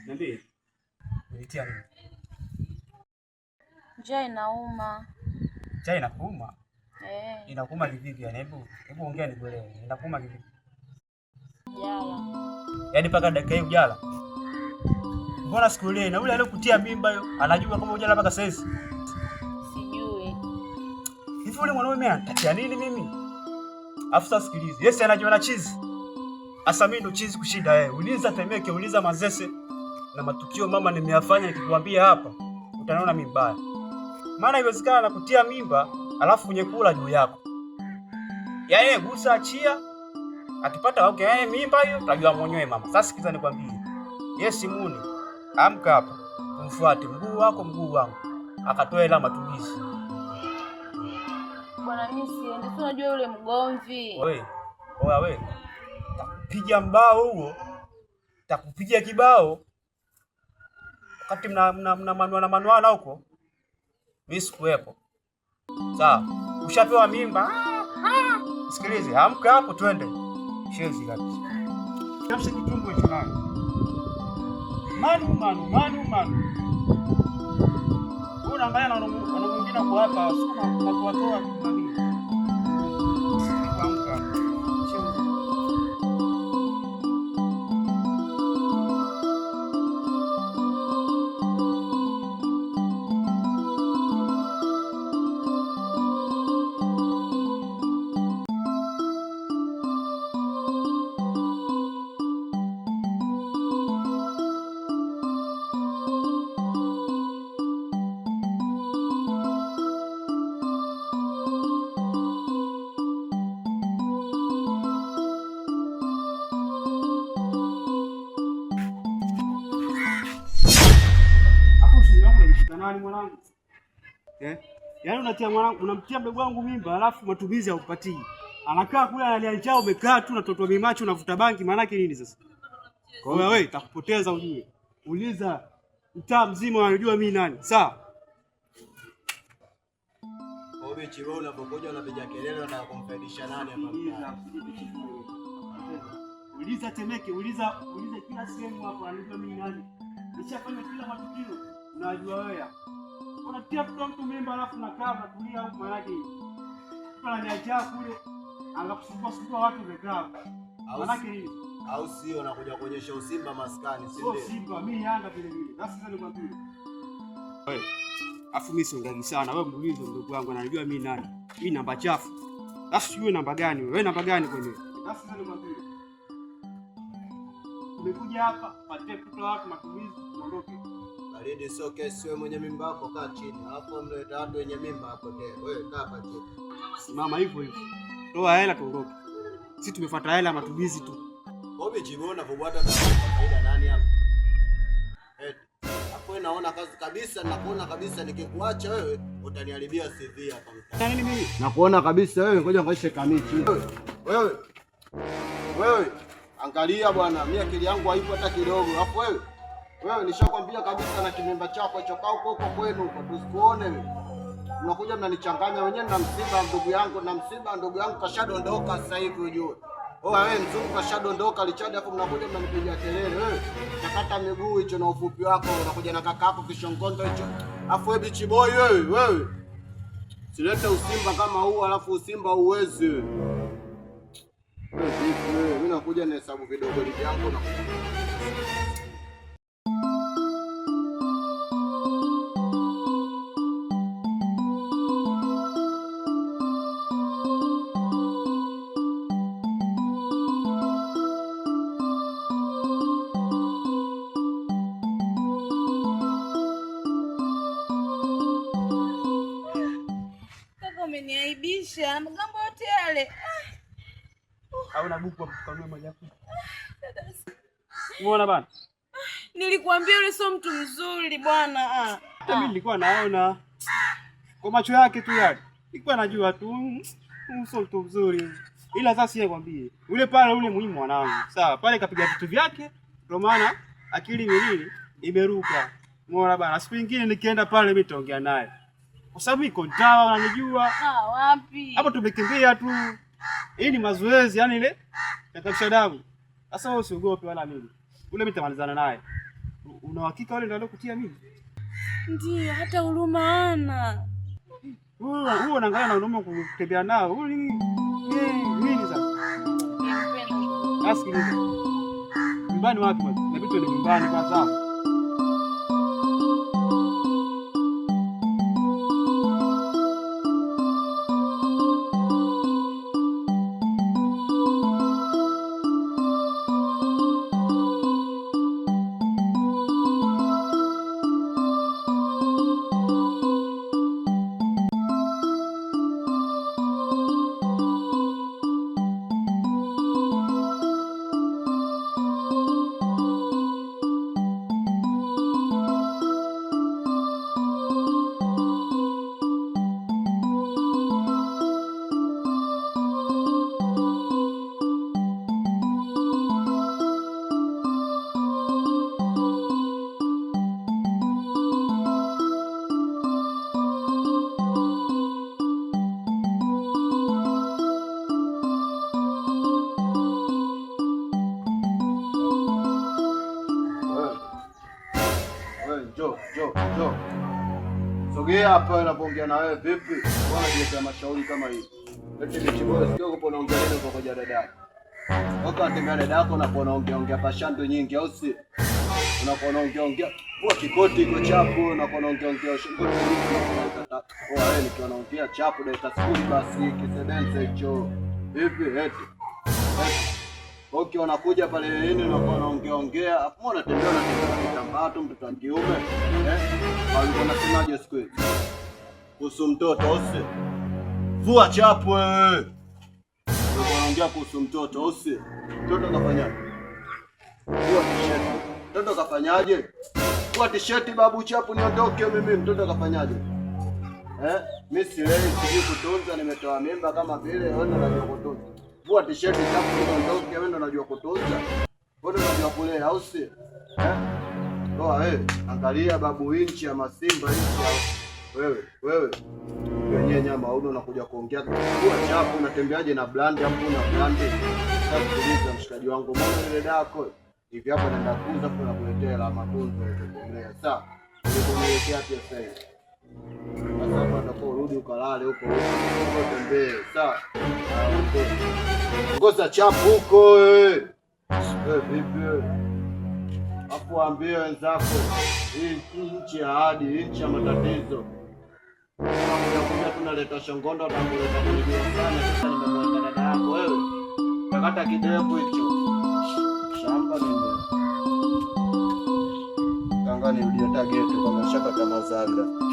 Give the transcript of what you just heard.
Niambie. Nitia nini? Njaa inauma. Njaa inakuuma? Inakuuma vipi yani? Hebu ongea nikuelewe. Inakuuma vipi? Jala. Yaani paka dakika hii ujala? Mbona siku ile na yule aliyokutia mimba hiyo anajua kama ujala mpaka sasa? Sijui. Hivi yule mwanaume anatakia nini mimi? Afisa sikilize. Yes anajua na chizi. Asa mimi ndo chizi kushinda yeye. Uliza Temeke, uliza Manzese na matukio mama nimeyafanya nikikwambia hapa. Utaona mimi mbaya. Maana haiwezekana nakutia mimba alafu kwenye kula juu yako. Yaani gusa achia. Akipata wake yeye mimba hiyo utajua mwenyewe mama. Sasa sikiza nikwambie. Yes Muni. Amka hapa. Umfuate mguu wako mguu wangu. Akatoa hela matumizi. Bwana mimi siende. Unajua yule mgomvi. Wewe. Takupiga mbao huo. Takupiga kibao. Wakati mna manuana huko. Mimi sikuwepo. Sawa. Ushapewa mimba? Sikilize, amka hapo twende. Shezi kabisa. Kamsha kitumbo hicho nani? Manu. Unaangalia na mwingine kwa hapa, sukuma kwa toa nini? Amka. Nani mwanangu? Yaani unatia mwanangu, unamtia mdogo wangu mimba alafu matumizi haupatii. Anakaa kule analia njaa, umekaa tu unatotoa mimacho unavuta bangi, maana yake nini sasa? Kwa hiyo wewe takupoteza ujue. Uliza mtaa mzima unajua mimi nani. Sawa? Obe chibo unapokuja unapiga kelele na kumfaidisha nani hapa mtaa? Uliza Temeke, uliza kila sehemu hapo anajua mimi nani. Nishafanya kila matukio. Unajua wewe. Unatia mtu mimba alafu nakaa natulia huko maana yake. Kuna niacha kule anakusumbua watu wamekaa. Maana yake nini? Au sio unakuja kuonyesha usimba maskani, si ndio? Simba mimi Yanga vile vile. Sasa nikwambie. Wewe. Afu mimi siongagi sana. Wewe muulize mdogo wangu anajua mimi nani. Mimi namba chafu. Sasa sijui namba gani wewe. Wewe namba gani kwenye? Sasa nikwambie. Umekuja hapa, pate kutoa watu matumizi, uondoke. Baridi sio kesi, wewe mwenye mimba hapo kaa chini. Alafu mleta watu wenye mimba hapo tena. Wewe kaa hapa chini. Simama hivyo. Toa hela tuondoke. Sisi tumefuata hela matumizi tu. Obi jibona kubwata na faida nani hapa? Hapo naona kazi kabisa, nakuona kabisa nikikuacha wewe utaniharibia CV hapa mtaani. Nini mimi? Nakuona kabisa wewe, ngoja ngaishe kamichi. Wewe. Angalia bwana, mimi akili yangu haipo hata kidogo. Hapo wewe nishakwambia kabisa na kimemba chako hicho kaa huko kwenu huko tusikuone wewe. Unakuja mnanichanganya wenyewe na msiba ndugu yangu kashadondoka sasa hivi ujue. Wewe mzungu kashadondoka lichadi hapo mnakuja mnanipigia kelele wewe. Takata miguu hicho na ufupi wako unakuja na kaka yako kishongondo hicho. Afu wewe bichi boy wewe. Silete usimba kama huu alafu usimba uwezi. Mimi nakuja na hesabu vidogo vyangu na kaka umeniaibisha. Mgambo yote yale. Au na buku kukanua maji yako. Umeona bana? Nilikwambia yule sio mtu mzuri bwana. Hata mimi nilikuwa naona kwa macho yake tu yale. Nilikuwa najua tu sio mtu mzuri. Ila sasa nikwambie, yule pale yule muhimu mwanangu. Sawa, pale kapiga vitu vyake, ndio maana akili milili imeruka. Umeona bana? Siku nyingine nikienda pale mimi nitaongea naye. Kwa sababu iko ndawa ananijua. Wapi? Hapo tumekimbia tu. Hii ni mazoezi yani ile yakamsha damu. Sasa wewe usiogope wala nini. Ule mimi nitamalizana naye. Una uhakika wale ndio waliokutia mimi? Ndio, hata huruma hana. Wewe unaangalia na huruma kutembea nao. Wewe nini sasa? Asikiliza. Nyumbani wapi bwana? Inabidi tuende nyumbani kwanza. Jo. Sogea hapa unapoongea na wewe vipi? Bwana jiletea mashauri kama hivi. Eti kichiboi sio uko unaongea nini kwa dada. Wako anatembea dada yako unapoongea pashando nyingi au si? Unapoongea kwa kikoti iko chapu unapoongea shingo nyingi. Wewe nikiwa naongea chapu dakika 10 basi kisebenze hicho. Vipi eti? Okay, unakuja pale nini unaongea, afu mbona unatembea na kitambaa tu mtoto wa kiume? Alikuwa anasemaje siku hiyo? Kuhusu mtoto usi. Vua chapu wewe. Ulikuwa unaongea kuhusu mtoto usi. Mtoto kafanyaje? Vua t-shirt. Mtoto kafanyaje? Vua t-shirt babu chapu niondoke mimi. Mtoto kafanyaje? Mimi sijui kutunza, nimetoa mimba kama vile wewe unajua kutunza. Vua t-shirt chapu niondoke, wewe ndo unajua kutunza. Wewe ndo unajua kulea au si? Toa angalia babu inchi ya masimba inchi ya wewe. Wenyewe nyama au unakuja kuongea kwa chapu unatembeaje na blandi hapo na blandi. Sasa kuuliza mshikaji wangu mbona ile dako hivi hapa naenda kuuza kwa kuletea la matunzo ya sawa. Nilipoelekea pia sasa. Sasa hapa kwa rudi ukalale huko tembee sawa. Ngoza chapu huko vipi? Hapo ambie wenzako hii nchi ya hadi nchi ya matatizo. Unakuja tunaleta shongondo na kuleta kunijua sana sasa nimemweka dada yako wewe. Takata kidevu hicho. Shamba nini? Kangani uliota getu kama shaka kama zaga.